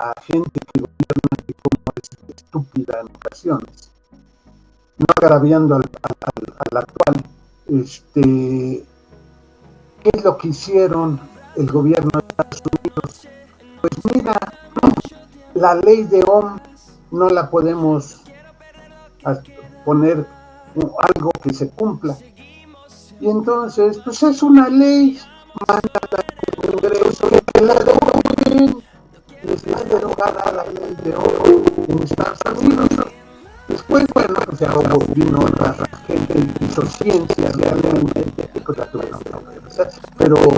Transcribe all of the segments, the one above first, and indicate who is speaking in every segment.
Speaker 1: la gente que gobierna que como es estúpida en ocasiones, no agraviando al actual. ¿Qué es lo que hicieron el gobierno de Estados Unidos? Pues mira, la ley de Ohm no la podemos poner algo que se cumpla. Y entonces, pues es una ley, mándala al Congreso, que la deroguen. Y está derogada la ley de Ohm en Estados Unidos. Después, bueno, pues ya vino otra gente y hizo ciencia realmente, pues la tuvieron que hacer. Pero lo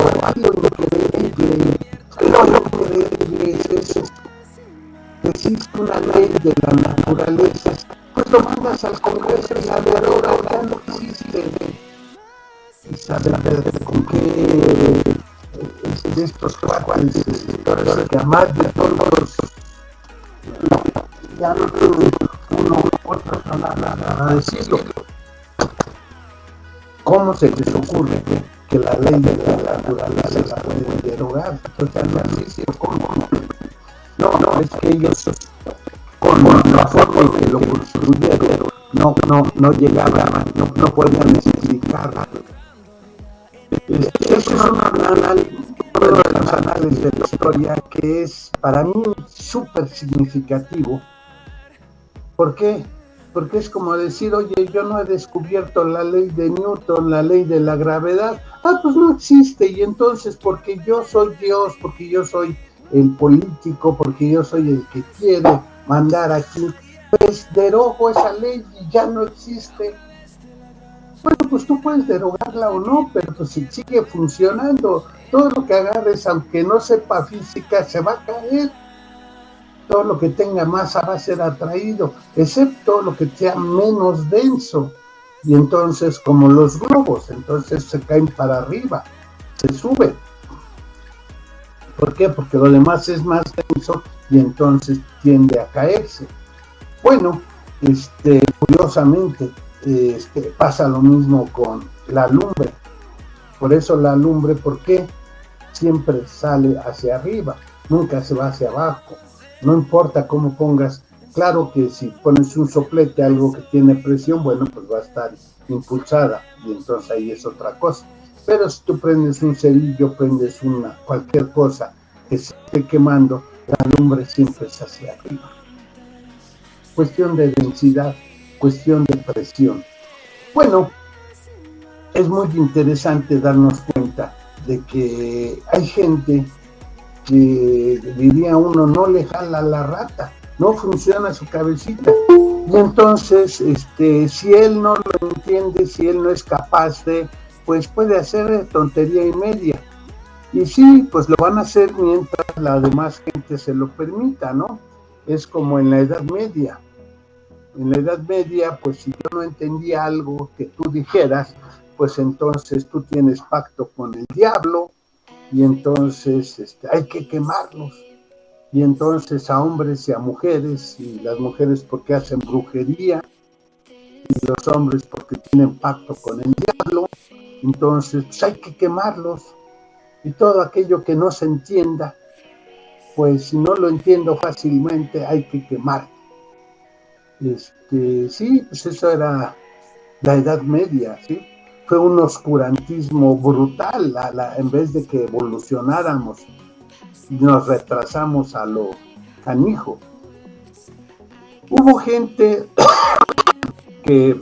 Speaker 1: increíble es eso. Existe una ley de la naturaleza, pues lo mandas al Congreso y la deroga, ya no existe. Y saber con qué de estos cuates escritores que además de todos ya no tienen uno u otro para decirlo. ¿Cómo se les ocurre que la ley de la naturaleza la pueden derogar? Entonces no existe. No, es que ellos con la forma en que lo construyeron no llegaban, no podían explicar. Eso es uno de los anales de la historia que es para mí súper significativo. ¿Por qué? Porque es como decir, oye, yo no he descubierto la ley de Newton, la ley de la gravedad. Pues no existe. Y entonces, porque yo soy Dios, porque yo soy el político, porque yo soy el que quiere mandar aquí, pues derogo esa ley y ya no existe. Bueno, pues tú puedes derogarla o no, pero pues si sigue funcionando, todo lo que agarres, aunque no sepa física, se va a caer. Todo lo que tenga masa va a ser atraído, excepto lo que sea menos denso. Y entonces, como los globos, entonces se caen para arriba, se suben. ¿Por qué? Porque lo demás es más denso y entonces tiende a caerse. Bueno, curiosamente, pasa lo mismo con la lumbre. Por eso la lumbre, ¿por qué? Siempre sale hacia arriba, nunca se va hacia abajo. No importa cómo pongas, claro que si pones un soplete, algo que tiene presión, bueno, pues va a estar impulsada y entonces ahí es otra cosa. Pero si tú prendes un cerillo, prendes cualquier cosa que se esté quemando, la lumbre siempre es hacia arriba. Cuestión de densidad, cuestión de presión. Bueno, es muy interesante darnos cuenta de que hay gente que diría uno, no le jala la rata, no funciona su cabecita. Y entonces, si él no lo entiende, si él no es capaz de, pues puede hacer tontería y media. Y sí, pues lo van a hacer mientras la demás gente se lo permita, ¿no? Es como en la Edad Media. En la Edad Media, pues si yo no entendía algo que tú dijeras, pues entonces tú tienes pacto con el diablo, y entonces hay que quemarlos. Y entonces a hombres y a mujeres, y las mujeres porque hacen brujería, y los hombres porque tienen pacto con el diablo, entonces pues hay que quemarlos. Y todo aquello que no se entienda, pues si no lo entiendo fácilmente, hay que quemar. Sí, pues eso era la Edad Media, ¿sí? Fue un oscurantismo brutal, en vez de que evolucionáramos, nos retrasamos a lo canijo. Hubo gente que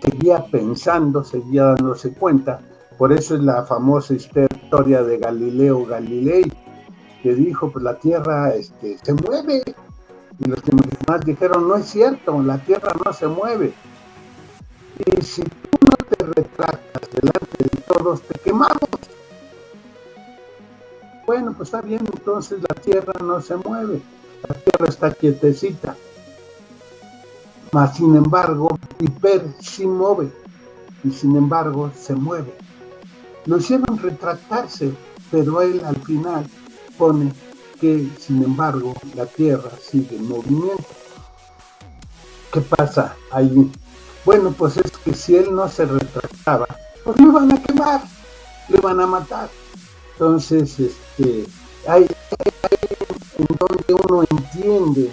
Speaker 1: seguía pensando, seguía dándose cuenta, por eso es la famosa historia de Galileo Galilei, que dijo, pues la Tierra se mueve, y los demás dijeron, no es cierto, la Tierra no se mueve. Y si tú no te retractas delante de todos, te quemamos. Bueno, pues está bien, entonces la Tierra no se mueve, la Tierra está quietecita. Mas, sin embargo, Hiper sí mueve, y sin embargo se mueve. Lo hicieron retractarse, pero él al final pone que, sin embargo, la Tierra sigue en movimiento. ¿Qué pasa ahí? Bueno, pues es que si él no se retractaba, pues lo iban a quemar, lo iban a matar. Entonces, hay en donde uno entiende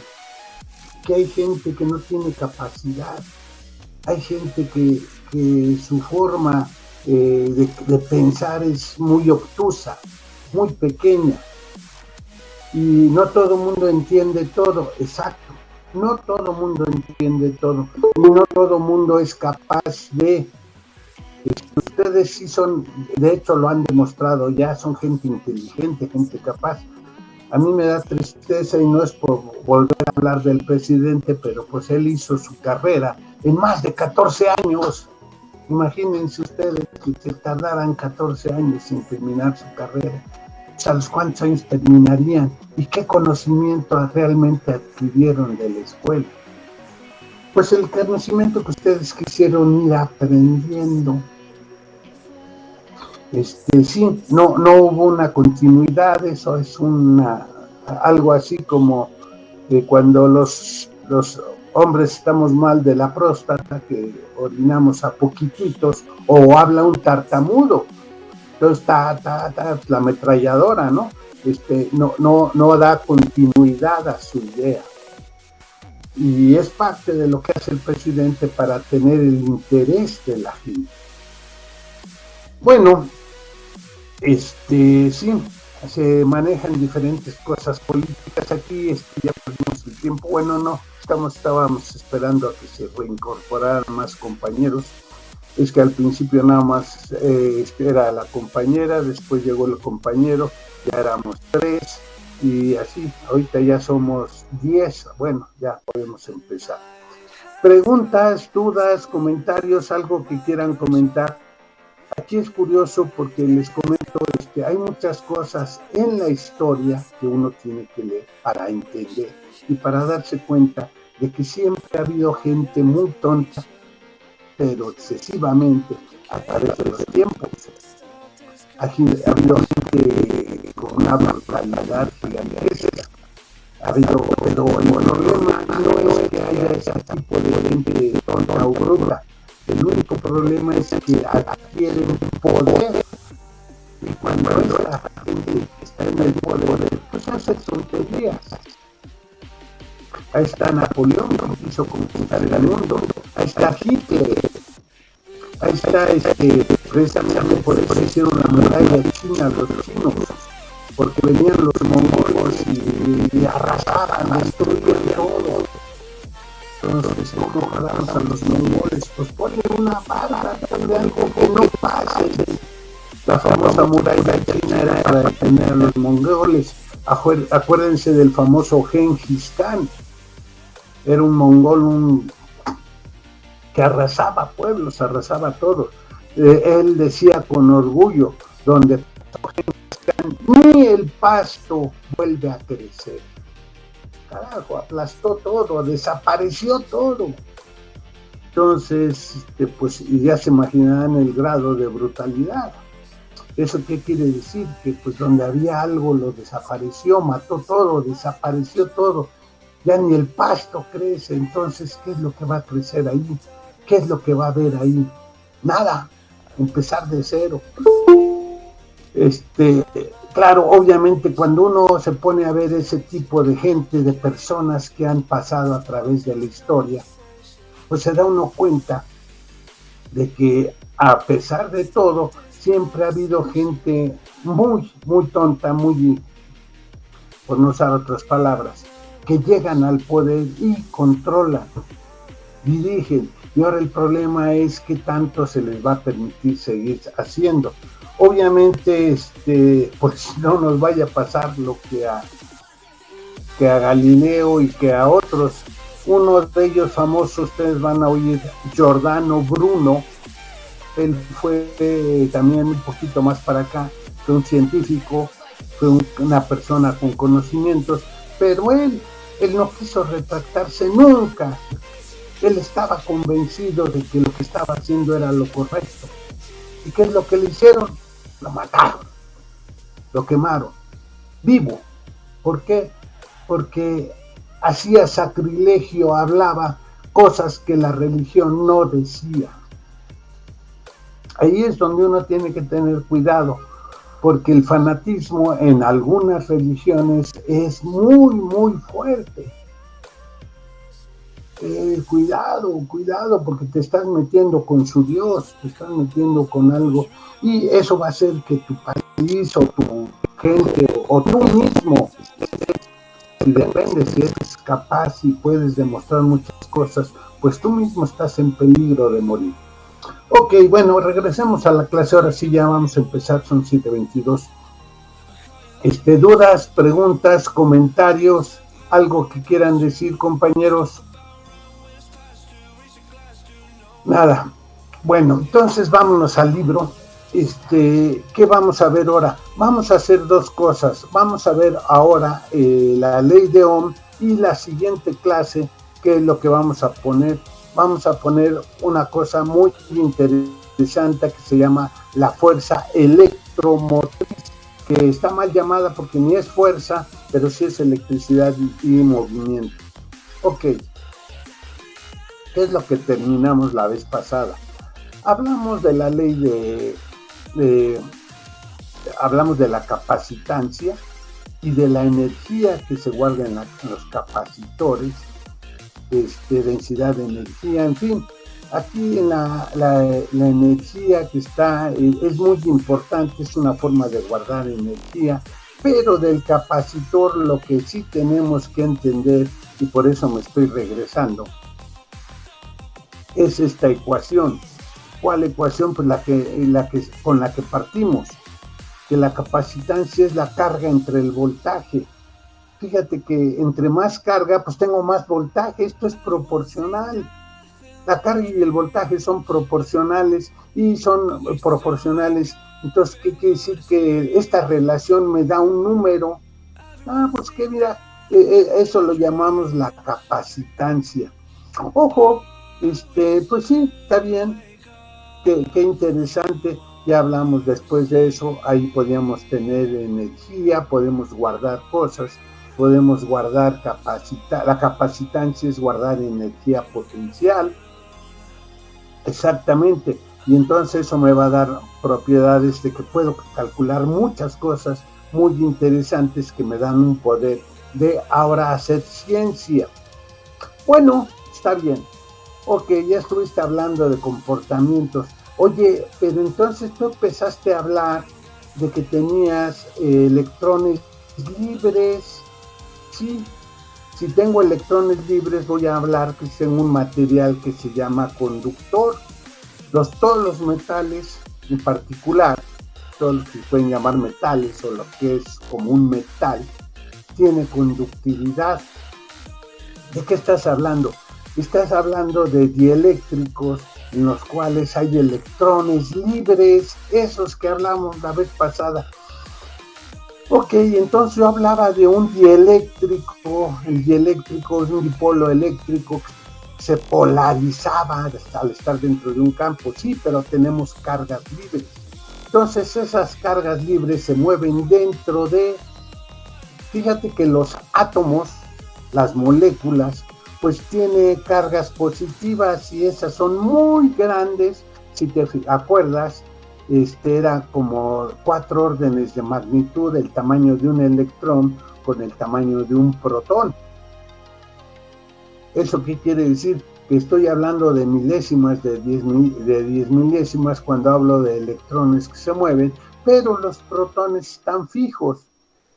Speaker 1: que hay gente que no tiene capacidad, hay gente que su forma de pensar es muy obtusa, muy pequeña, y no todo el mundo entiende todo, exacto, no todo el mundo entiende todo, y no todo el mundo es capaz de... Ustedes sí son, de hecho lo han demostrado ya, son gente inteligente, gente capaz. A mí me da tristeza y no es por volver a hablar del presidente, pero pues él hizo su carrera en más de 14 años. Imagínense ustedes que se tardaran 14 años sin terminar su carrera. ¿A los cuántos años terminarían? ¿Y qué conocimiento realmente adquirieron de la escuela? Pues el conocimiento que ustedes quisieron ir aprendiendo. Sí, no hubo una continuidad, eso es algo así como cuando los hombres estamos mal de la próstata, que orinamos a poquititos, o habla un tartamudo, entonces la ametralladora, ¿no? No da continuidad a su idea. Y es parte de lo que hace el presidente para tener el interés de la gente. Bueno, sí, se manejan diferentes cosas políticas aquí, ya perdimos el tiempo. Bueno, no, estábamos esperando a que se reincorporaran más compañeros. Es que al principio nada más era la compañera, después llegó el compañero, ya éramos 3, y así, ahorita ya somos 10, bueno, ya podemos empezar. Preguntas, dudas, comentarios, algo que quieran comentar. Aquí es curioso porque les comento, hay muchas cosas en la historia que uno tiene que leer para entender y para darse cuenta de que siempre ha habido gente muy tonta, pero excesivamente a través de los tiempos. Ha habido gente con una brutalidad gigantesca. Pero el problema no es que haya ese tipo de gente tonta o bruta. El único problema es que adquieren poder, y cuando esa gente está en el poder, pues hace tonterías. Ahí está Napoleón, que quiso conquistar el mundo. Ahí está Hitler. Ahí está, precisamente por eso hicieron la muralla china los chinos, porque venían los mongoles y arrasaban, destruían todo. Entonces, ¿cómo jalamos a los mongoles? Pues ponle una bala, ponle algo que no pase. La famosa muralla china era para detener a los mongoles. Acuérdense del famoso Gengis Khan. Era un mongol que arrasaba pueblos, arrasaba todo. Él decía con orgullo, donde ni el pasto vuelve a crecer. Carajo, aplastó todo, desapareció todo. Entonces, pues ya se imaginarán el grado de brutalidad. ¿Eso qué quiere decir? Que pues donde había algo lo desapareció, mató todo, desapareció todo. Ya ni el pasto crece, entonces, ¿qué es lo que va a crecer ahí? ¿Qué es lo que va a haber ahí? Nada, empezar de cero. Claro, obviamente cuando uno se pone a ver ese tipo de gente, de personas que han pasado a través de la historia, pues se da uno cuenta de que a pesar de todo, siempre ha habido gente muy, muy tonta, muy, por no usar otras palabras, que llegan al poder y controlan, dirigen. Y ahora el problema es qué tanto se les va a permitir seguir haciendo. Obviamente, pues no nos vaya a pasar lo que a Galileo y que a otros. Uno de ellos famosos, ustedes van a oír, Giordano Bruno. Él fue también un poquito más para acá, fue un científico, fue una persona con conocimientos, pero él no quiso retractarse nunca. Él estaba convencido de que lo que estaba haciendo era lo correcto. ¿Y qué es lo que le hicieron? Lo mataron, lo quemaron, vivo. ¿Por qué? Porque hacía sacrilegio, hablaba cosas que la religión no decía. Ahí es donde uno tiene que tener cuidado, porque el fanatismo en algunas religiones es muy, muy fuerte. Cuidado, porque te estás metiendo con su Dios, te estás metiendo con algo, y eso va a hacer que tu país o tu gente o tú mismo, si depende, si eres capaz y puedes demostrar muchas cosas, pues tú mismo estás en peligro de morir. Ok, bueno, regresemos a la clase, ahora sí ya vamos a empezar, son 7:22. Dudas, preguntas, comentarios, algo que quieran decir, compañeros. Nada. Bueno, entonces vámonos al libro. ¿Qué vamos a ver ahora? Vamos a hacer dos cosas. Vamos a ver ahora la ley de Ohm, y la siguiente clase, ¿qué es lo que vamos a poner? Vamos a poner una cosa muy interesante que se llama la fuerza electromotriz, que está mal llamada porque ni es fuerza, pero sí es electricidad y movimiento. Ok. ¿Qué es lo que terminamos la vez pasada? Hablamos de la ley hablamos de la capacitancia y de la energía que se guarda en los capacitores, densidad de energía, en fin. Aquí la energía que está es muy importante, es una forma de guardar energía, pero del capacitor lo que sí tenemos que entender, y por eso me estoy regresando, es esta ecuación. ¿Cuál ecuación? Pues con la que partimos, que la capacitancia es la carga entre el voltaje. Fíjate que entre más carga, pues tengo más voltaje, esto es proporcional. La carga y el voltaje son proporcionales, entonces, ¿qué quiere decir? Que esta relación me da un número. Pues que mira, eso lo llamamos la capacitancia. Ojo, pues sí, está bien, qué interesante. Ya hablamos después de eso, ahí podíamos tener energía, podemos guardar cosas, podemos guardar la capacitancia es guardar energía potencial, exactamente, y entonces eso me va a dar propiedades de que puedo calcular muchas cosas muy interesantes que me dan un poder de ahora hacer ciencia. Bueno, está bien. Ok, ya estuviste hablando de comportamientos. Oye, pero entonces tú empezaste a hablar de que tenías electrones libres. Sí, si tengo electrones libres voy a hablar que tengo un material que se llama conductor. Todos los metales en particular, todos los que se pueden llamar metales o lo que es como un metal, tiene conductividad. ¿De qué estás hablando? Estás hablando de dieléctricos en los cuales hay electrones libres, esos que hablamos la vez pasada. Ok, entonces yo hablaba de un dieléctrico, el dieléctrico es un dipolo eléctrico que se polarizaba al estar dentro de un campo, sí, pero tenemos cargas libres. Entonces esas cargas libres se mueven dentro de, fíjate que los átomos, las moléculas, pues tiene cargas positivas y esas son muy grandes. Si te acuerdas, era como 4 órdenes de magnitud el tamaño de un electrón con el tamaño de un protón. ¿Eso qué quiere decir? Que estoy hablando de milésimas, de 10 milésimas cuando hablo de electrones que se mueven, pero los protones están fijos.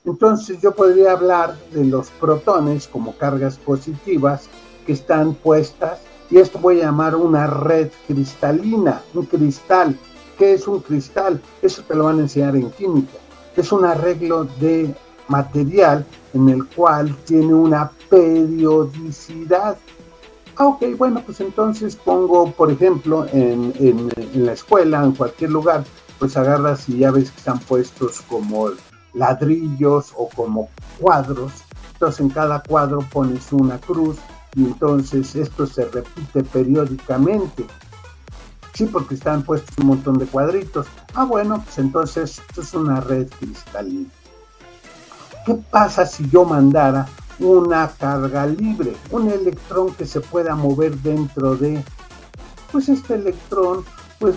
Speaker 1: Entonces yo podría hablar de los protones como cargas positivas que están puestas, y esto voy a llamar una red cristalina, un cristal. ¿Qué es un cristal? Eso te lo van a enseñar en química. Es un arreglo de material en el cual tiene una periodicidad. Ok, bueno, pues entonces pongo, por ejemplo, en la escuela, en cualquier lugar, pues agarras y ya ves que están puestos como ladrillos o como cuadros. Entonces en cada cuadro pones una cruz y entonces esto se repite periódicamente. Sí, porque están puestos un montón de cuadritos. Bueno, pues entonces esto es una red cristalina. ¿Qué pasa si yo mandara una carga libre? Un electrón que se pueda mover dentro de, pues este electrón pues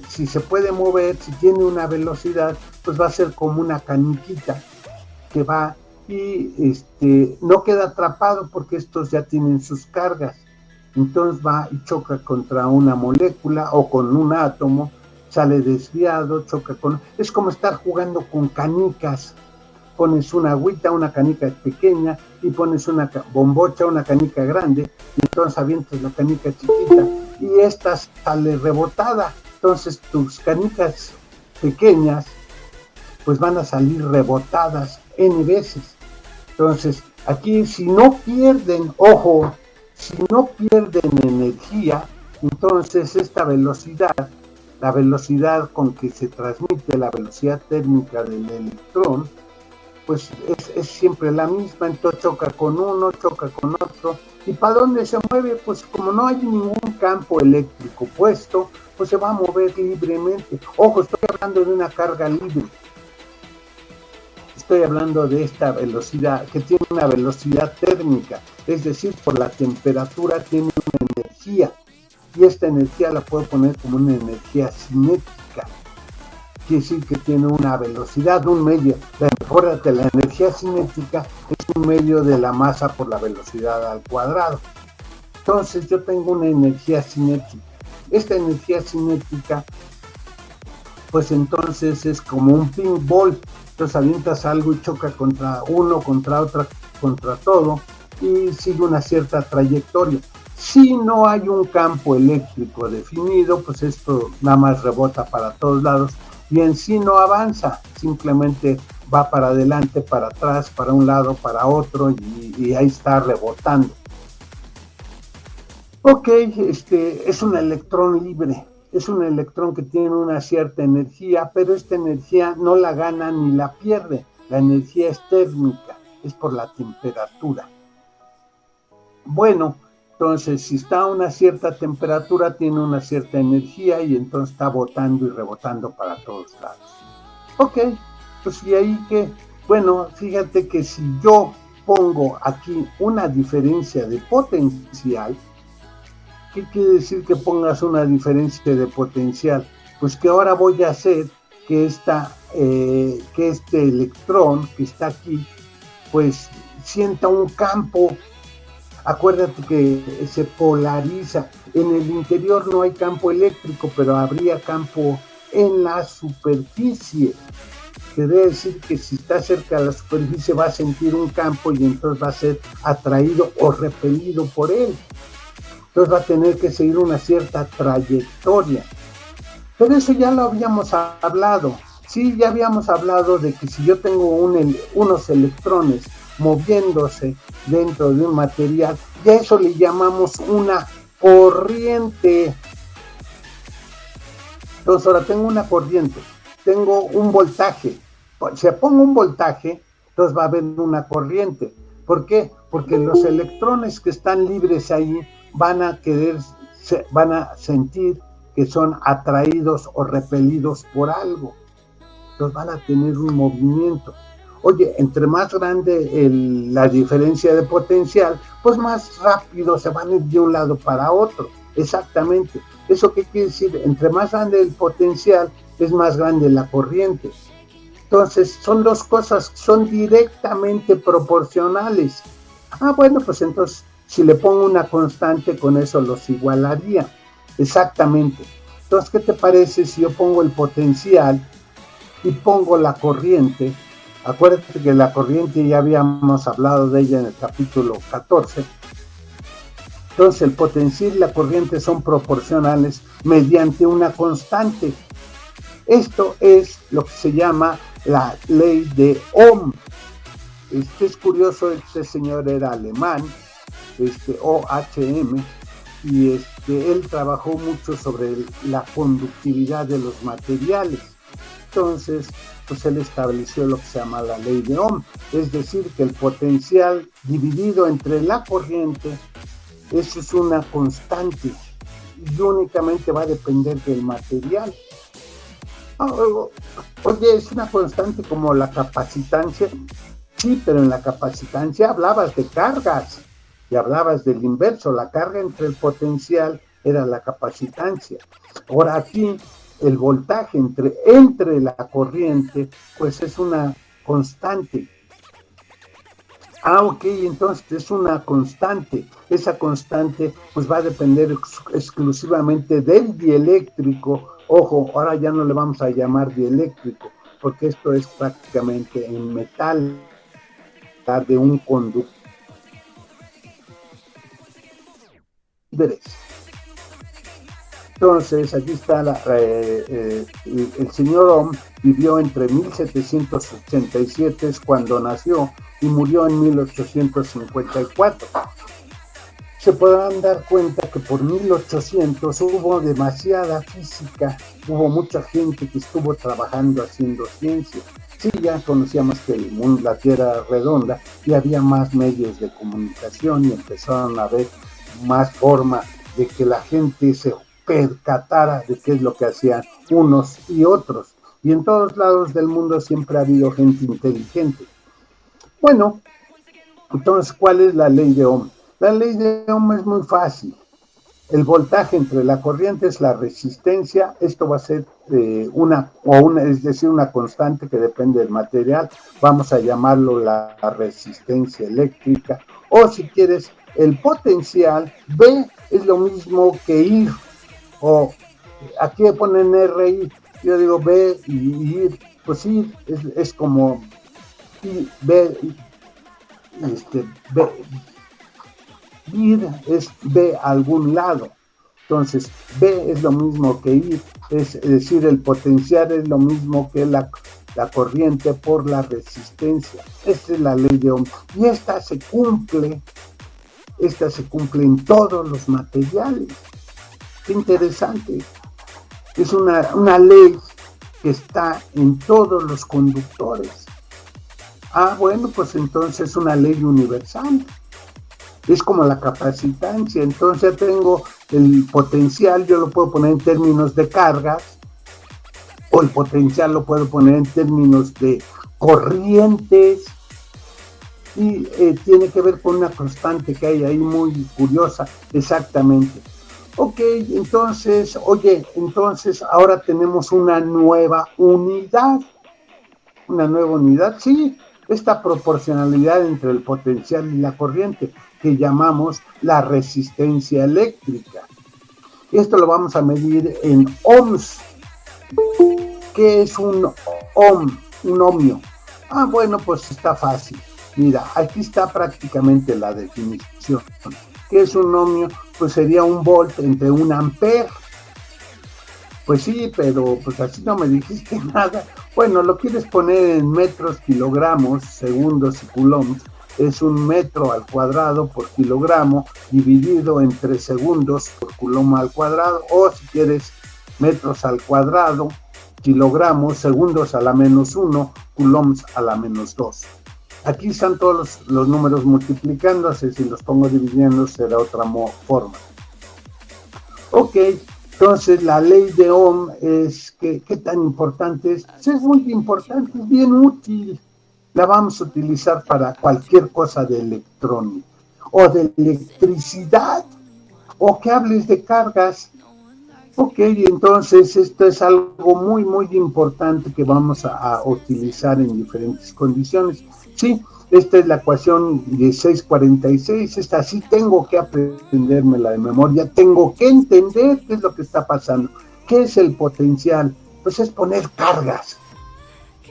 Speaker 1: si se puede mover, si tiene una velocidad, pues va a ser como una caniquita que va y no queda atrapado porque estos ya tienen sus cargas. Entonces va y choca contra una molécula o con un átomo, sale desviado, choca con... Es como estar jugando con canicas. Pones una agüita, una canica pequeña, y pones una bombocha, una canica grande, y entonces avientas la canica chiquita, y esta sale rebotada. Entonces tus canicas pequeñas, pues van a salir rebotadas N veces. Entonces, aquí si no pierden, ojo, si no pierden energía, entonces esta velocidad, la velocidad con que se transmite la velocidad térmica del electrón, pues es siempre la misma. Entonces choca con uno, choca con otro. ¿Y para dónde se mueve? Pues como no hay ningún campo eléctrico puesto, pues se va a mover libremente. Ojo, estoy hablando de una carga libre. Estoy hablando de esta velocidad, que tiene una velocidad térmica, es decir, por la temperatura tiene una energía, y esta energía la puedo poner como una energía cinética. Quiere decir que tiene una velocidad, un medio. Recuérdate, la energía cinética es un medio de la masa por la velocidad al cuadrado. Entonces yo tengo una energía cinética. Esta energía cinética, pues entonces es como un pinball. Entonces avientas algo y choca contra uno, contra otra, contra todo, y sigue una cierta trayectoria. Si no hay un campo eléctrico definido, pues esto nada más rebota para todos lados y en sí no avanza, simplemente va para adelante, para atrás, para un lado, para otro, y ahí está rebotando. Ok, es un electrón libre. Es un electrón que tiene una cierta energía, pero esta energía no la gana ni la pierde. La energía es térmica, es por la temperatura. Bueno, entonces si está a una cierta temperatura, tiene una cierta energía y entonces está botando y rebotando para todos lados. Ok, pues y ahí que, bueno, fíjate que si yo pongo aquí una diferencia de potencial, ¿qué quiere decir que pongas una diferencia de potencial? Pues que ahora voy a hacer que este electrón que está aquí, pues sienta un campo. Acuérdate que se polariza. En el interior no hay campo eléctrico, pero habría campo en la superficie. Quiere decir que si está cerca de la superficie va a sentir un campo y entonces va a ser atraído o repelido por él. Entonces va a tener que seguir una cierta trayectoria. Pero eso ya lo habíamos hablado. Sí, ya habíamos hablado de que si yo tengo unos electrones moviéndose dentro de un material, ya eso le llamamos una corriente. Entonces ahora tengo una corriente, tengo un voltaje. Si pongo un voltaje, entonces va a haber una corriente. ¿Por qué? Porque los electrones que están libres ahí van a sentir que son atraídos o repelidos por algo. Entonces van a tener un movimiento. Oye, entre más grande la diferencia de potencial, pues más rápido se van a ir de un lado para otro. Exactamente. ¿Eso qué quiere decir? Entre más grande el potencial, es más grande la corriente. Entonces, son dos cosas que son directamente proporcionales. Bueno, pues entonces, si le pongo una constante, con eso los igualaría. Exactamente. Entonces, ¿qué te parece si yo pongo el potencial y pongo la corriente? Acuérdate que la corriente ya habíamos hablado de ella en el capítulo 14. Entonces el potencial y la corriente son proporcionales mediante una constante. Esto es lo que se llama la ley de Ohm. Es curioso, este señor era alemán, OHM, y él trabajó mucho sobre la conductividad de los materiales. Entonces, pues él estableció lo que se llama la ley de Ohm, es decir, que el potencial dividido entre la corriente, eso es una constante y únicamente va a depender del material. Oye, es una constante como la capacitancia. Sí, pero en la capacitancia hablabas de cargas y hablabas del inverso, la carga entre el potencial era la capacitancia. Ahora aquí el voltaje entre la corriente, pues es una constante. Ok, entonces es una constante. Esa constante pues va a depender exclusivamente del dieléctrico. Ojo, ahora ya no le vamos a llamar dieléctrico, porque esto es prácticamente en metal de un conductor. Entonces, aquí está el señor Ohm vivió entre 1787 es cuando nació y murió en 1854. Se podrán dar cuenta que por 1800 hubo demasiada física, hubo mucha gente que estuvo trabajando haciendo ciencia. Sí, ya conocíamos que el mundo, la Tierra redonda, y había más medios de comunicación y empezaron a haber más forma de que la gente se percatara de qué es lo que hacían unos y otros. Y en todos lados del mundo siempre ha habido gente inteligente. Bueno, entonces, ¿cuál es la ley de Ohm? La ley de Ohm es muy fácil. El voltaje entre la corriente es la resistencia. Esto va a ser es decir, una constante que depende del material. Vamos a llamarlo la resistencia eléctrica. O si quieres, el potencial. B es lo mismo que ir. O aquí ponen RI. Yo digo B y ir. Pues ir es como B. Ir es B a algún lado. Entonces, B es lo mismo que ir, es decir, el potencial es lo mismo que la corriente por la resistencia. Esta es la ley de Ohm. Y esta se cumple en todos los materiales. Qué interesante. Es una ley que está en todos los conductores. Bueno, pues entonces es una ley universal. Es como la capacitancia. Entonces tengo el potencial, yo lo puedo poner en términos de cargas, o el potencial lo puedo poner en términos de corrientes, y tiene que ver con una constante que hay ahí muy curiosa, exactamente. Ok, entonces, entonces ahora tenemos una nueva unidad. Una nueva unidad, sí, esta proporcionalidad entre el potencial y la corriente, que llamamos la resistencia eléctrica. Esto lo vamos a medir en ohms. ¿Qué es un ohm? Un ohmio. Bueno, pues está fácil. Mira, aquí está prácticamente la definición. ¿Qué es un ohmio? Pues sería un volt entre un ampere. Pues sí, pero pues así no me dijiste nada. Bueno, lo quieres poner en metros, kilogramos, segundos y coulombs. Es un metro al cuadrado por kilogramo dividido entre segundos por coulomb al cuadrado. O si quieres, metros al cuadrado, kilogramos, segundos a la -1, coulombs a la -2. Aquí están todos los números multiplicándose. Si los pongo dividiendo será otra forma. Ok. Entonces, la ley de Ohm es ¿qué tan importante es? Pues es muy importante, es bien útil. La vamos a utilizar para cualquier cosa de electrónica, o de electricidad, o que hables de cargas. Ok, entonces esto es algo muy, muy importante que vamos a utilizar en diferentes condiciones. Sí, esta es la ecuación 1646, esta sí tengo que aprendérmela de memoria, tengo que entender qué es lo que está pasando. ¿Qué es el potencial? Pues es poner cargas.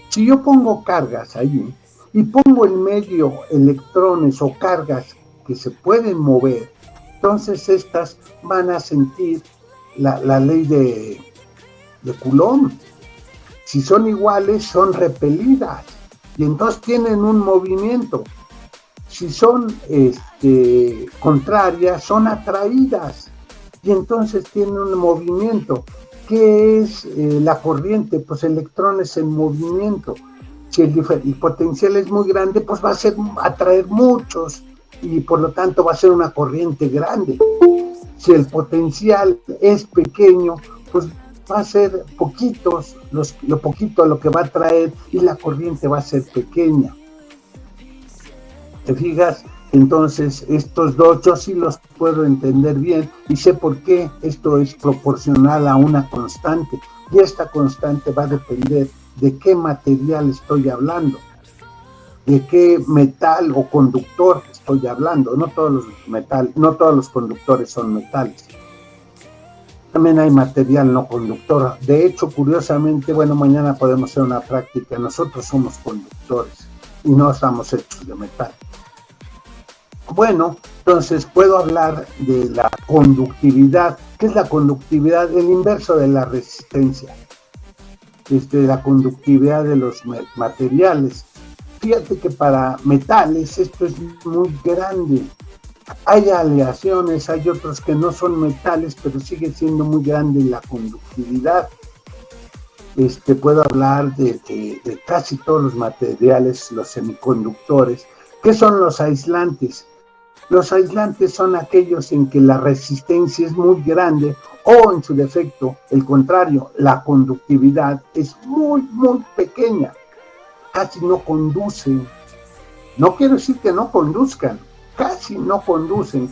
Speaker 1: Si yo pongo cargas ahí y pongo en medio electrones o cargas que se pueden mover, entonces estas van a sentir la ley de Coulomb. Si son iguales, son repelidas y entonces tienen un movimiento. Si son contrarias, son atraídas y entonces tienen un movimiento. ¿Qué es la corriente? Pues electrones en movimiento. Si el potencial es muy grande, pues va a atraer muchos y por lo tanto va a ser una corriente grande. Si el potencial es pequeño, pues va a ser poquitos, lo poquito lo que va a traer y la corriente va a ser pequeña. ¿Te fijas? Entonces, estos dos yo sí los puedo entender bien y sé por qué esto es proporcional a una constante. Y esta constante va a depender de qué material estoy hablando, de qué metal o conductor estoy hablando. No todos los conductores son metales. También hay material no conductor. De hecho, curiosamente, bueno, mañana podemos hacer una práctica. Nosotros somos conductores y no estamos hechos de metal. Bueno, entonces puedo hablar de la conductividad. ¿Qué es la conductividad? El inverso de la resistencia. La conductividad de los materiales. Fíjate que para metales esto es muy grande. Hay aleaciones, hay otros que no son metales, pero sigue siendo muy grande la conductividad. Puedo hablar de casi todos los materiales, los semiconductores. ¿Qué son los aislantes? Los aislantes son aquellos en que la resistencia es muy grande o, en su defecto, el contrario, la conductividad es muy, muy pequeña. Casi no conducen. No quiero decir que no conduzcan, casi no conducen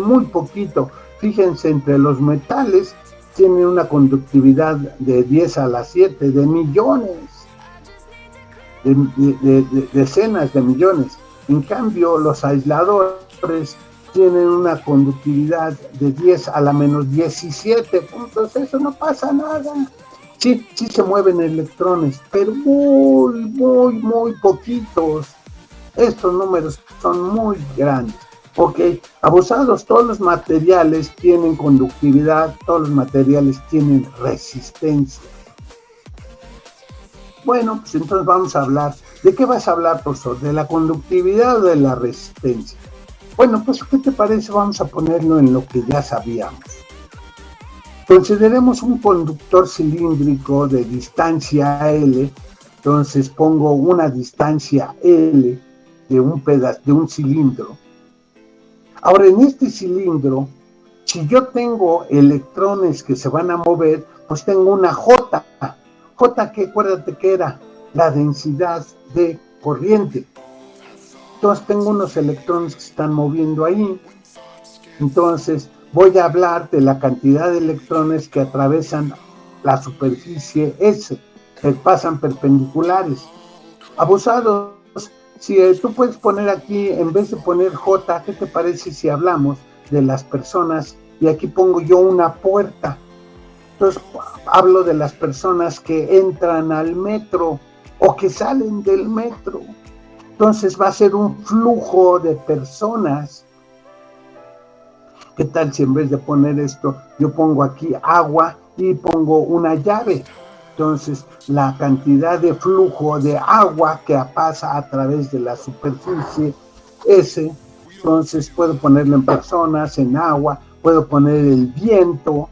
Speaker 1: muy poquito. Fíjense, entre los metales tienen una conductividad de 10 a la 7, de millones, de decenas de millones. En cambio, los aisladores tienen una conductividad de 10 a la menos 17 puntos. Eso no pasa nada. Sí se mueven electrones, pero muy, muy, muy poquitos. Estos números son muy grandes. Ok, abusados, todos los materiales tienen conductividad, todos los materiales tienen resistencia. Bueno, pues entonces vamos a hablar. ¿De qué vas a hablar, profesor? ¿De la conductividad o de la resistencia? Bueno, pues ¿qué te parece? Vamos a ponerlo en lo que ya sabíamos. Consideremos un conductor cilíndrico de distancia L. Entonces pongo una distancia L de un cilindro. Ahora, en este cilindro, si yo tengo electrones que se van a mover, pues tengo una J. J, que acuérdate que era la densidad de corriente. Entonces tengo unos electrones que se están moviendo ahí. Entonces voy a hablar de la cantidad de electrones que atravesan la superficie S, que pasan perpendiculares. Abusados, si tú puedes poner aquí, en vez de poner J, ¿qué te parece si hablamos de las personas? Y aquí pongo yo una puerta. Entonces hablo de las personas que entran al metro o que salen del metro. Entonces va a ser un flujo de personas. ¿Qué tal si en vez de poner esto, yo pongo aquí agua y pongo una llave? Entonces, la cantidad de flujo de agua que pasa a través de la superficie S, entonces puedo ponerlo en personas, en agua, puedo poner el viento,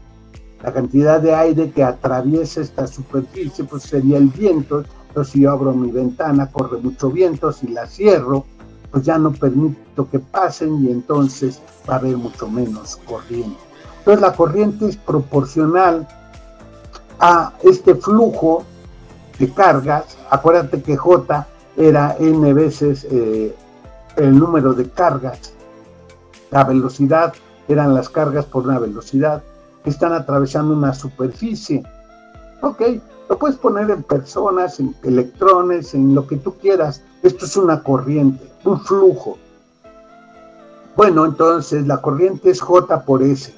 Speaker 1: la cantidad de aire que atraviesa esta superficie, pues sería el viento. Entonces, si yo abro mi ventana, corre mucho viento, si la cierro, pues ya no permito que pasen y entonces va a haber mucho menos corriente. Entonces, la corriente es proporcional a este flujo de cargas. Acuérdate que J era n veces el número de cargas. La velocidad eran las cargas por una velocidad que están atravesando una superficie. Ok, lo puedes poner en personas, en electrones, en lo que tú quieras. Esto es una corriente, un flujo. Bueno, entonces la corriente es J por S.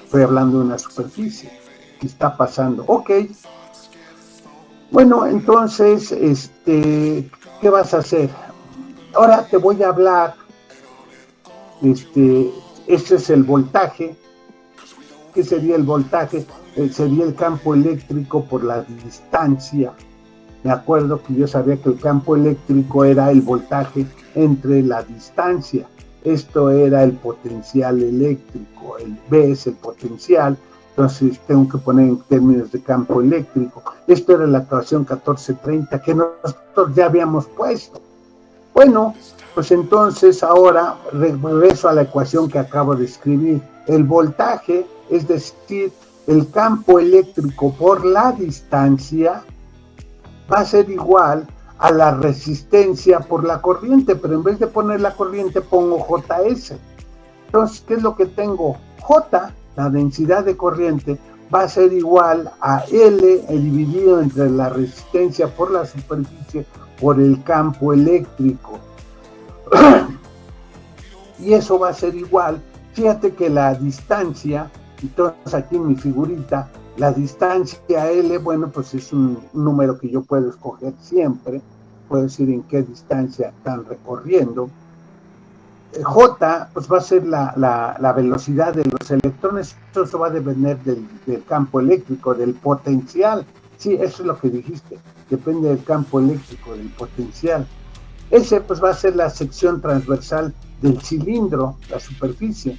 Speaker 1: Estoy hablando de una superficie que está pasando. Ok. Bueno, entonces, ¿qué vas a hacer? Ahora te voy a hablar. Este es el voltaje. ¿Qué sería el voltaje? Sería el campo eléctrico por la distancia. Me acuerdo que yo sabía que el campo eléctrico era el voltaje entre la distancia. Esto era el potencial eléctrico. El B es el potencial. Entonces tengo que poner en términos de campo eléctrico. Esto era la ecuación 1430 que nosotros ya habíamos puesto. Bueno, pues entonces ahora regreso a la ecuación que acabo de escribir. El voltaje, es decir, el campo eléctrico por la distancia, va a ser igual a la resistencia por la corriente, pero en vez de poner la corriente pongo JS. Entonces, ¿qué es lo que tengo? J, la densidad de corriente, va a ser igual a L dividido entre la resistencia por la superficie por el campo eléctrico. Y eso va a ser igual, fíjate que la distancia, entonces aquí en mi figurita, la distancia L, bueno, pues es un número que yo puedo escoger siempre, puedo decir en qué distancia están recorriendo. J, pues va a ser la velocidad de los electrones, eso va a depender del campo eléctrico, del potencial. Sí, eso es lo que dijiste, depende del campo eléctrico, del potencial. Ese pues va a ser la sección transversal del cilindro, la superficie.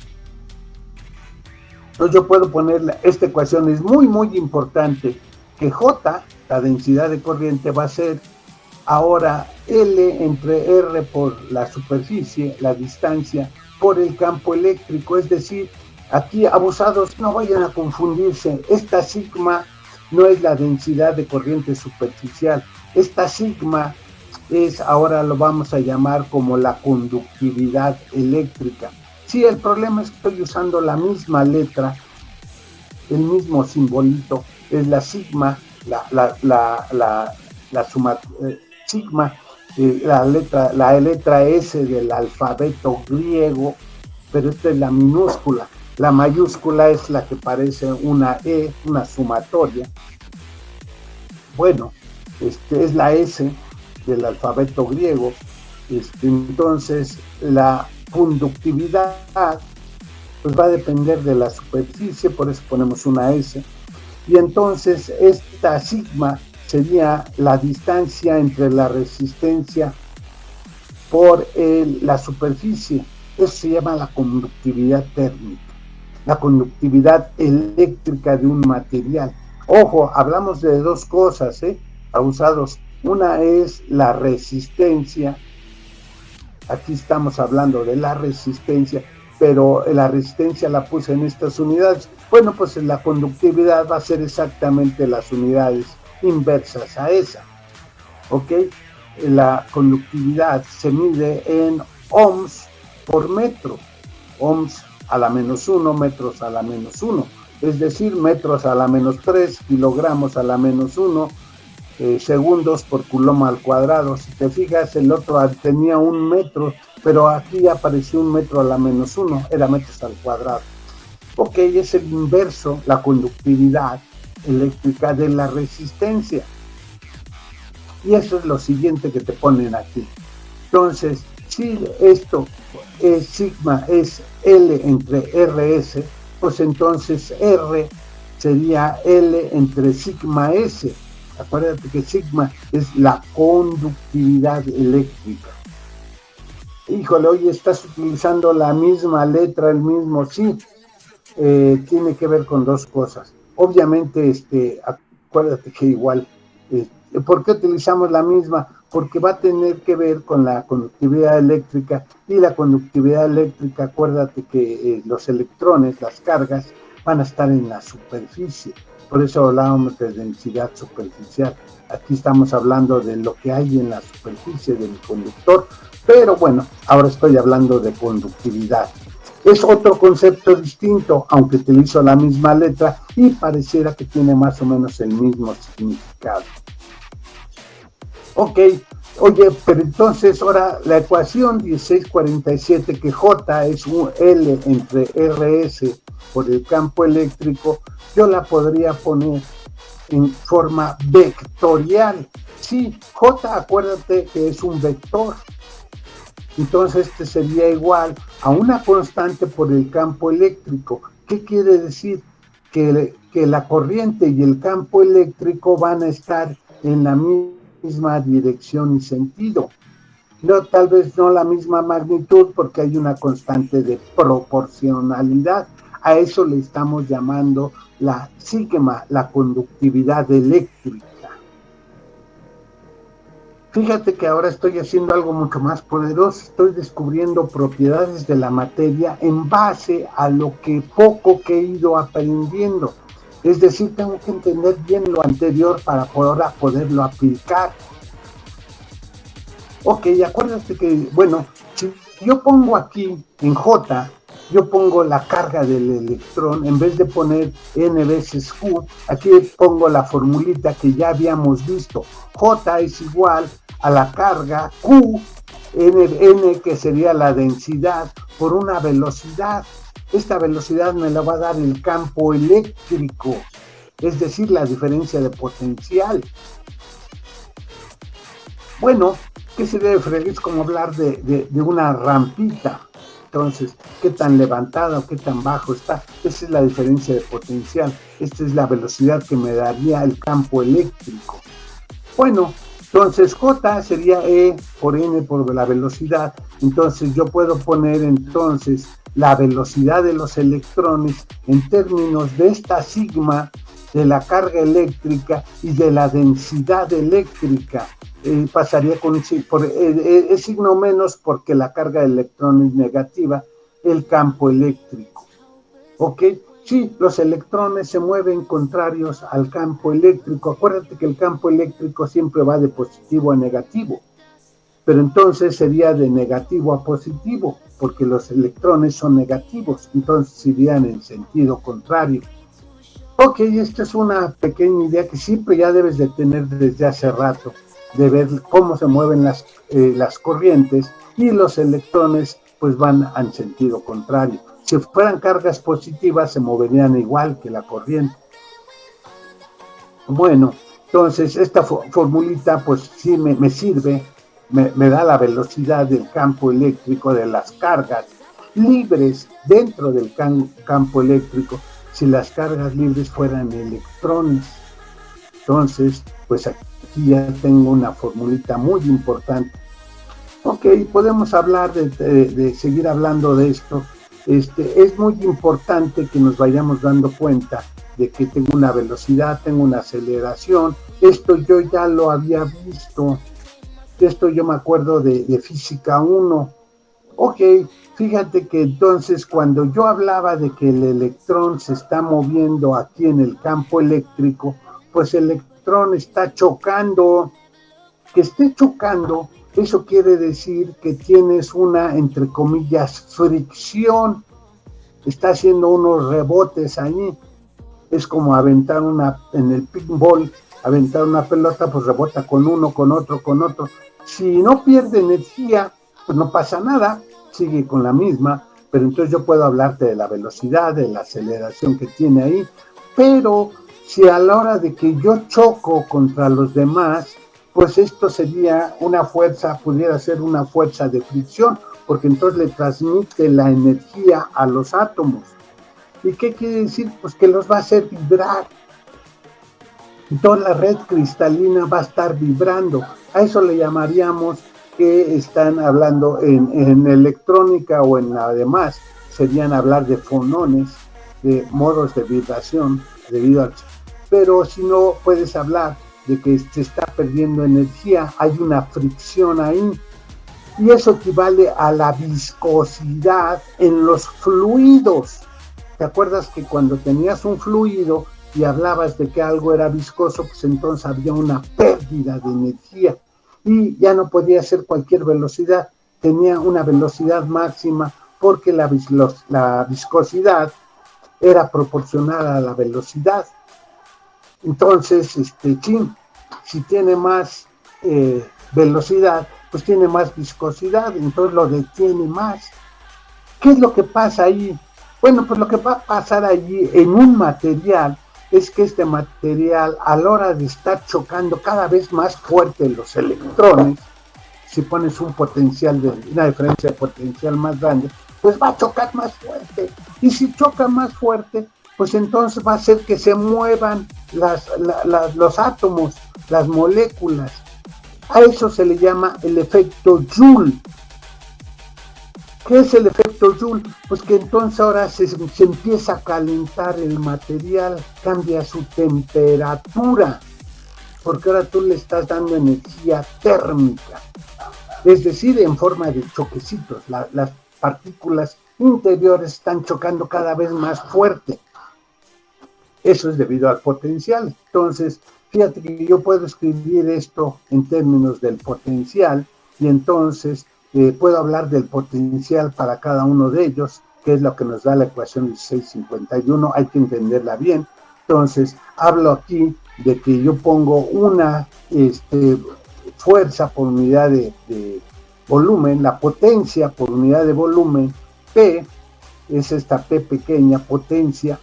Speaker 1: Entonces yo puedo poner, esta ecuación es muy, muy importante, que J, la densidad de corriente, va a ser ahora L entre R por la superficie, la distancia, por el campo eléctrico. Es decir, aquí, abusados, no vayan a confundirse, esta sigma no es la densidad de corriente superficial, esta sigma es, ahora lo vamos a llamar como la conductividad eléctrica. Sí, el problema es que estoy usando la misma letra, el mismo simbolito, es la sigma, la suma, sigma, la letra S del alfabeto griego, pero esta es la minúscula. La mayúscula es la que parece una E, una sumatoria. Bueno, es la S del alfabeto griego. Entonces, la conductividad pues va a depender de la superficie, por eso ponemos una S. Y entonces, esta sigma sería la distancia entre la resistencia por la superficie. Eso se llama la conductividad térmica, la conductividad eléctrica de un material. Ojo, hablamos de dos cosas, abusados. Una es la resistencia. Aquí estamos hablando de la resistencia, pero la resistencia la puse en estas unidades. Bueno, pues la conductividad va a ser exactamente las unidades inversas a esa, ¿ok? La conductividad se mide en ohms por metro, ohms a la -1, metros a la -1, es decir, metros a la -3, kilogramos a la -1, segundos por coulomb al cuadrado. Si te fijas, el otro tenía 1 metro, pero aquí apareció 1 metro a la -1, era metros al cuadrado. Ok, es el inverso, la conductividad eléctrica de la resistencia. Y eso es lo siguiente que te ponen aquí. Entonces, si esto es sigma, es L entre RS, pues entonces R sería L entre sigma S. Acuérdate que sigma es la conductividad eléctrica. Híjole, oye, estás utilizando la misma letra, el mismo, sí, tiene que ver con dos cosas. Obviamente, acuérdate que igual, ¿por qué utilizamos la misma? Porque va a tener que ver con la conductividad eléctrica, y la conductividad eléctrica, acuérdate que los electrones, las cargas, van a estar en la superficie. Por eso hablábamos de densidad superficial. Aquí estamos hablando de lo que hay en la superficie del conductor, pero bueno, ahora estoy hablando de conductividad. Es otro concepto distinto, aunque utilizo la misma letra y pareciera que tiene más o menos el mismo significado. Ok, oye, pero entonces ahora la ecuación 1647, que J es un L entre RS por el campo eléctrico, yo la podría poner en forma vectorial. Sí, J, acuérdate que es un vector. Entonces este sería igual a una constante por el campo eléctrico. ¿Qué quiere decir? Que la corriente y el campo eléctrico van a estar en la misma dirección y sentido. No, tal vez no la misma magnitud, porque hay una constante de proporcionalidad. A eso le estamos llamando la sigma, la conductividad eléctrica. Fíjate que ahora estoy haciendo algo mucho más poderoso, estoy descubriendo propiedades de la materia en base a lo que poco que he ido aprendiendo. Es decir, tengo que entender bien lo anterior para poderlo aplicar. Ok, acuérdate que, bueno, si yo pongo aquí en J, yo pongo la carga del electrón, en vez de poner N veces Q, aquí pongo la formulita que ya habíamos visto. J es igual a la carga Q, N que sería la densidad, por una velocidad. Esta velocidad me la va a dar el campo eléctrico, es decir, la diferencia de potencial. Bueno, ¿qué se debe, Fred? Es como hablar de una rampita. Entonces, ¿qué tan levantado o qué tan bajo está? Esa es la diferencia de potencial. Esta es la velocidad que me daría el campo eléctrico. Bueno, entonces J sería E por N por la velocidad. Entonces yo puedo poner entonces la velocidad de los electrones en términos de esta sigma de la carga eléctrica y de la densidad eléctrica. Pasaría con es signo menos porque la carga de electrones negativa, el campo eléctrico. ¿Ok? Sí, los electrones se mueven contrarios al campo eléctrico. Acuérdate que el campo eléctrico siempre va de positivo a negativo, pero entonces sería de negativo a positivo, porque los electrones son negativos, entonces irían en sentido contrario. Ok, esta es una pequeña idea que siempre ya debes de tener desde hace rato, de ver cómo se mueven las corrientes y los electrones pues van en sentido contrario. Si fueran cargas positivas se moverían igual que la corriente. Bueno, entonces esta formulita pues sí me sirve, me da la velocidad del campo eléctrico de las cargas libres dentro del campo eléctrico, si las cargas libres fueran electrones. Entonces, pues aquí ya tengo una formulita muy importante. Ok, podemos hablar de seguir hablando de esto. Es muy importante que nos vayamos dando cuenta de que tengo una velocidad, tengo una aceleración. Esto yo ya lo había visto. Esto yo me acuerdo de Física 1. Ok, fíjate que entonces cuando yo hablaba de que el electrón se está moviendo aquí en el campo eléctrico, pues el electrón está chocando. Que esté chocando, eso quiere decir que tienes una, entre comillas, fricción. Está haciendo unos rebotes ahí. Es como aventar en el pinball, aventar una pelota, pues rebota con uno, con otro, con otro. Si no pierde energía, pues no pasa nada, sigue con la misma, pero entonces yo puedo hablarte de la velocidad, de la aceleración que tiene ahí, pero si a la hora de que yo choco contra los demás, pues esto sería una fuerza, pudiera ser una fuerza de fricción, porque entonces le transmite la energía a los átomos. ¿Y qué quiere decir? Pues que los va a hacer vibrar. Y toda la red cristalina va a estar vibrando. A eso le llamaríamos que están hablando en electrónica o en la demás, serían hablar de fonones, de modos de vibración, debido al... Pero si no puedes hablar de que se está perdiendo energía, hay una fricción ahí, y eso equivale a la viscosidad en los fluidos. ¿Te acuerdas que cuando tenías un fluido y hablabas de que algo era viscoso, pues entonces había una pérdida de energía y ya no podía ser cualquier velocidad, tenía una velocidad máxima porque la viscosidad era proporcional a la velocidad. Entonces, si tiene más velocidad, pues tiene más viscosidad, entonces lo detiene más. ¿Qué es lo que pasa ahí? Bueno, pues lo que va a pasar allí en un material es que este material, a la hora de estar chocando cada vez más fuerte los electrones, si pones un potencial una diferencia de potencial más grande, pues va a chocar más fuerte. Y si choca más fuerte, pues entonces va a hacer que se muevan los átomos, las moléculas. A eso se le llama el efecto Joule. ¿Qué es el efecto Joule? Pues que entonces ahora se empieza a calentar el material, cambia su temperatura, porque ahora tú le estás dando energía térmica, es decir, en forma de choquecitos. Las partículas interiores están chocando cada vez más fuerte. Eso es debido al potencial. Entonces, fíjate que yo puedo escribir esto en términos del potencial, y entonces puedo hablar del potencial para cada uno de ellos, que es lo que nos da la ecuación 1651, hay que entenderla bien. Entonces, hablo aquí de que yo pongo una fuerza por unidad de volumen, la potencia por unidad de volumen, P, es esta P pequeña, potencia.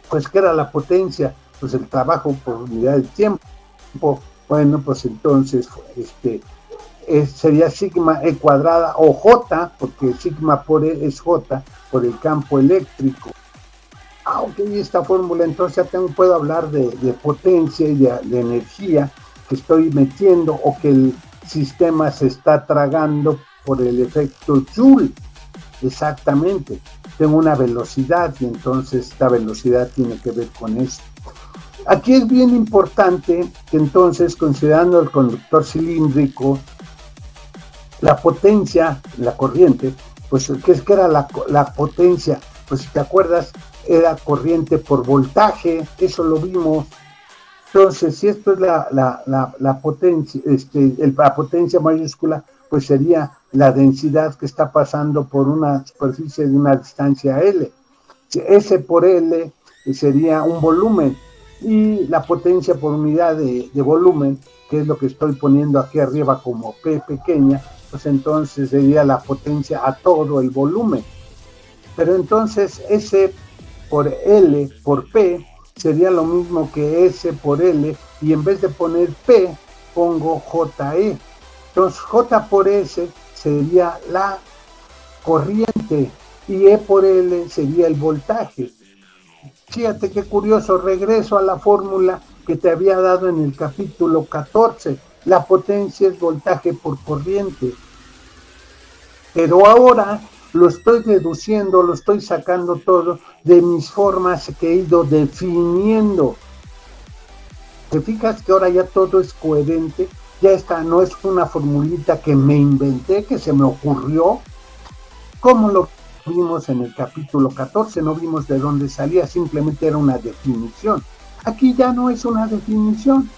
Speaker 1: Pues, ¿qué era la potencia? Pues el trabajo por unidad de tiempo. Bueno, pues entonces sería sigma E cuadrada o J, porque sigma por E es J, por el campo eléctrico. Ok, esta fórmula, entonces ya puedo hablar de potencia y de energía que estoy metiendo o que el sistema se está tragando por el efecto Joule. Exactamente, tengo una velocidad y entonces esta velocidad tiene que ver con eso. Aquí es bien importante que entonces, considerando el conductor cilíndrico, la potencia, la corriente, pues ¿qué era la potencia? Pues si te acuerdas, era corriente por voltaje, eso lo vimos. Entonces, si esto es la potencia, la potencia mayúscula, pues sería la densidad que está pasando por una superficie de una distancia L. S por L sería un volumen, y la potencia por unidad de volumen, que es lo que estoy poniendo aquí arriba como P pequeña, pues entonces sería la potencia a todo el volumen. Pero entonces S por L por P sería lo mismo que S por L, y en vez de poner P, pongo JE. Entonces J por S sería la corriente y E por L sería el voltaje. Fíjate qué curioso, regreso a la fórmula que te había dado en el capítulo 14. La potencia es voltaje por corriente. Pero ahora lo estoy reduciendo, lo estoy sacando todo de mis formas que he ido definiendo. ¿Te fijas que ahora ya todo es coherente? Ya está, no es una formulita que me inventé, que se me ocurrió. ¿Cómo lo vimos en el capítulo 14? No vimos de dónde salía, simplemente era una definición. Aquí ya no es una definición.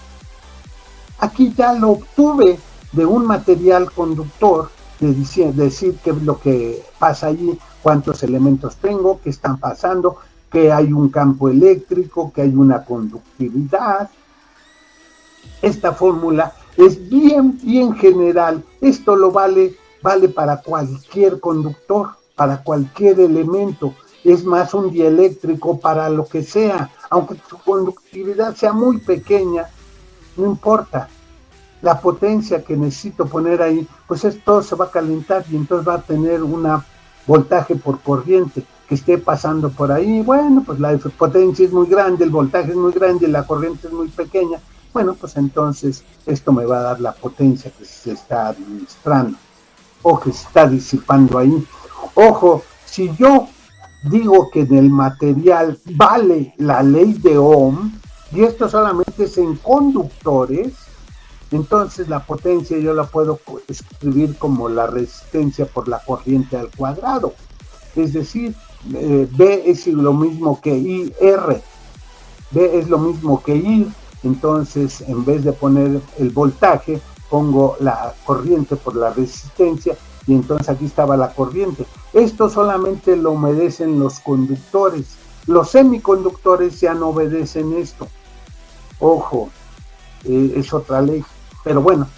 Speaker 1: Aquí ya lo obtuve de un material conductor, de decir qué es lo que pasa allí, cuántos elementos tengo, qué están pasando, que hay un campo eléctrico, que hay una conductividad. Esta fórmula es bien general. Esto lo vale para cualquier conductor, para cualquier elemento. Es más, un dieléctrico para lo que sea, aunque su conductividad sea muy pequeña, no importa. La potencia que necesito poner ahí, pues todo se va a calentar y entonces va a tener un voltaje por corriente que esté pasando por ahí. Bueno, pues la potencia es muy grande, el voltaje es muy grande, la corriente es muy pequeña. Bueno, pues entonces esto me va a dar la potencia que se está administrando o que se está disipando ahí. Ojo, si yo digo que en el material vale la ley de Ohm, y esto solamente es en conductores, entonces la potencia yo la puedo escribir como la resistencia por la corriente al cuadrado. Es decir, B es lo mismo que IR. B es lo mismo que I. Entonces, en vez de poner el voltaje, pongo la corriente por la resistencia, y entonces aquí estaba la corriente. Esto solamente lo obedecen los conductores. Los semiconductores ya no obedecen esto. Ojo, es otra ley. Pero bueno,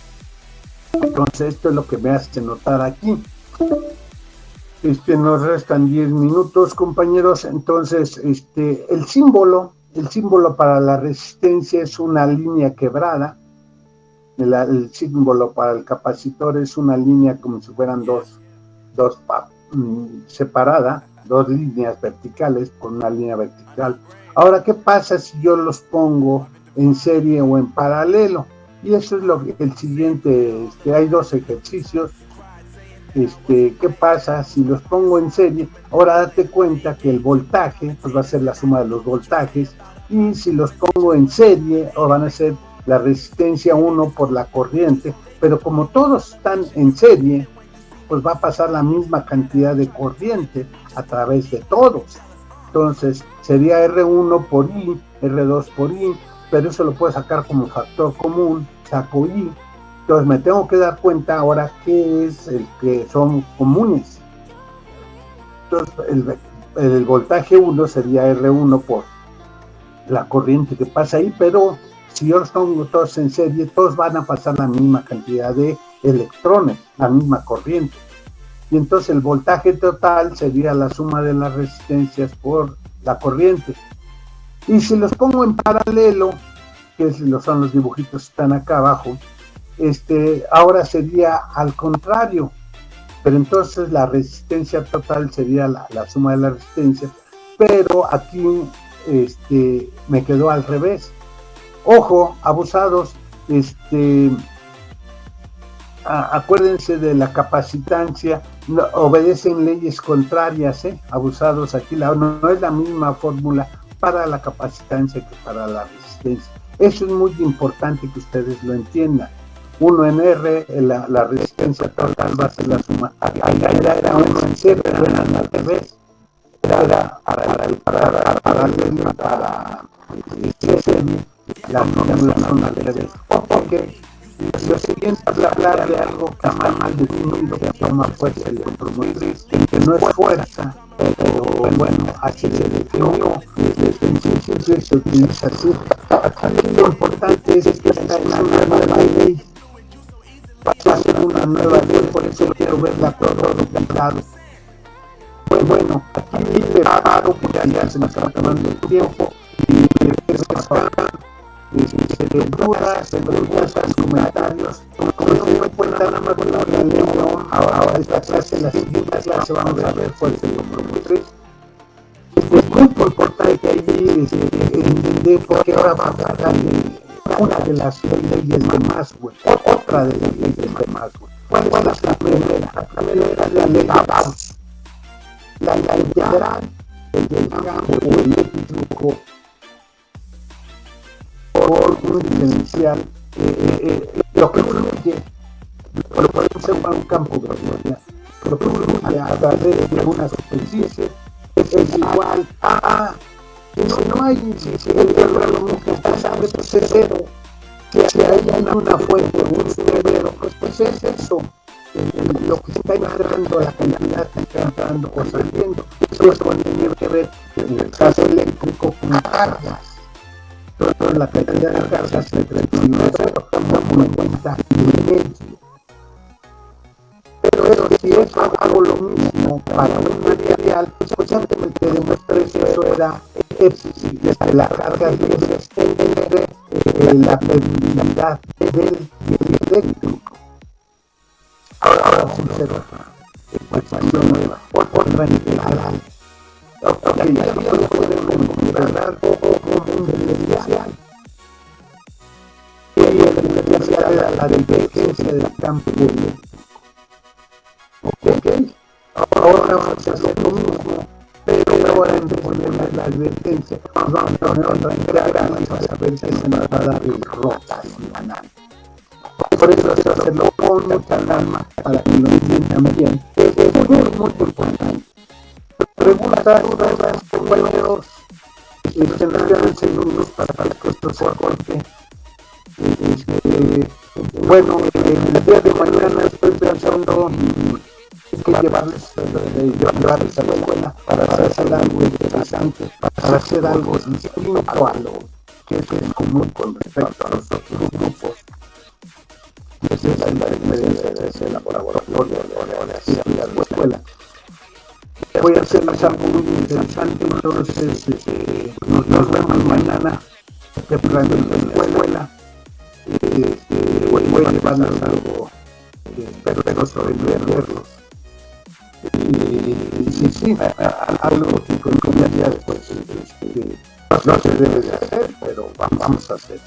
Speaker 1: entonces esto es lo que me hace notar aquí. Nos restan 10 minutos, compañeros. Entonces, el símbolo para la resistencia es una línea quebrada. El símbolo para el capacitor es una línea como si fueran dos separadas, dos líneas verticales con una línea vertical. Ahora, ¿qué pasa si yo los pongo en serie o en paralelo? Y eso es lo que el siguiente, hay dos ejercicios. ¿Qué pasa si los pongo en serie? Ahora date cuenta que el voltaje pues va a ser la suma de los voltajes, y si los pongo en serie, van a ser la resistencia 1 por la corriente, pero como todos están en serie, pues va a pasar la misma cantidad de corriente a través de todos. Entonces sería R1 por I, R2 por I, pero eso lo puedo sacar como factor común, saco I, Entonces me tengo que dar cuenta ahora qué es el que son comunes. Entonces el voltaje 1 sería R1 por la corriente que pasa ahí, pero si yo los pongo todos en serie, todos van a pasar la misma cantidad de electrones, la misma corriente. Y entonces el voltaje total sería la suma de las resistencias por la corriente. Y si los pongo en paralelo, que son los dibujitos que están acá abajo, ahora sería al contrario, pero entonces la resistencia total sería la suma de las resistencias, pero aquí me quedó al revés. Ojo, abusados, acuérdense de la capacitancia, no, obedecen leyes contrarias, abusados, aquí no es la misma fórmula para la capacitancia que para la resistencia. Eso es muy importante que ustedes lo entiendan. 1 en R, la resistencia total va a ser la suma. Era 1 en C, pero eran al revés. Era para la son al revés. Porque lo siguiente es hablar de algo que está mal definido, que se llama fuerza electromotriz, que no es fuerza, pero bueno, así se definió, desde el principio se utiliza así. Aquí lo importante es que esta es una nueva ley, va a ser una nueva ley, por eso quiero verla todo documentado. Bueno, aquí te paro porque ya se me está acabando el tiempo y empiezo a parar. Dudas, preguntas, comentarios, como no me cuenta nada más con la lengua, ahora esta clase, la siguiente clase vamos a ver fuerza electromotriz. Es muy importante ahí entender por qué ahora vamos a hablar de una de las leyes de Maxwell, otra de las leyes de Maxwell. ¿Cuál es la primera? La primera es la ley de Gauss, la integral del campo eléctrico por un diferencial, lo que fluye, lo podemos ser para un campo gravitacional, lo que fluye a través de una superficie es igual a, si no hay, si el terreno nunca está sabe, pues es cero. Si hay una fuente o un suelo, pues es eso, lo que está entrando, la cantidad que está entrando o saliendo. Eso tiene que ver, en el caso eléctrico, con cargas. Toda la cantidad de cargas entre el universo como en cuenta y pero si eso hago lo mismo para un material, pues antes me te demostré que eso era la carga libres entre la permeabilidad del eléctrico. Ahora vamos a hacer otra ecuación nueva, otra integral. Ok, ya podemos considerar algo como un diferencial. Y el diferencial era la divergencia del campo eléctrico. Ok, ahora vamos a hacer lo mismo, pero ahora en vez de poner la divergencia, vamos a poner otra integral y vamos a ver si se nos va a dar el rotacional. Por eso hay que hacerlo con mucha calma para que lo entiendan bien. Es muy importante. Preguntas, dudas, compañeros, que nos quedan segundos para que esto se corte. Bueno, el día de mañana estoy pensando que llevarles a la escuela para hacer algo interesante, para hacer algo distinto a lo que es común con respecto a los otros grupos. Esa es la diferencia de ese laboratorio de la escuela. Voy a hacerles algo muy interesante, entonces nos vemos mañana temprano en la escuela. Voy a llevarles algo, espero sorprenderlos. Y sí, algo que con comillas pues no se debe de hacer, pero vamos a hacer.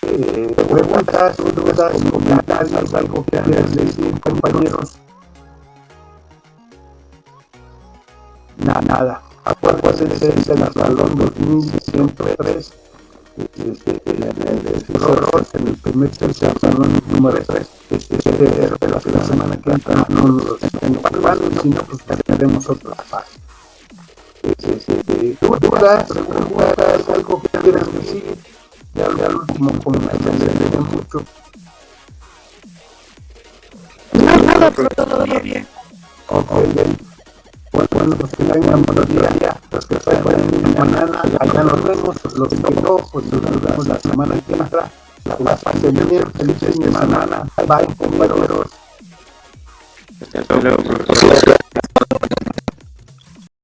Speaker 1: Preguntas, dudas, comentarios, algo que quieras decir, compañeros. Nada. Acuérdense, es el salón 2103. En el primer salón número 3. Espero que la semana que entra no los estén ocupando, sino pues tenemos otra fase. Dudas, preguntas, algo que quieran decir. Ya al último, como me entendí mucho.
Speaker 2: pero todo bien.
Speaker 1: Ok. Bueno, pues que tengan buen día. Los que traen mañana, allá nos vemos. Los que no, pues nos vemos la semana que entra. Que la pasen bien, feliz fin de semana. Bye, compañeros.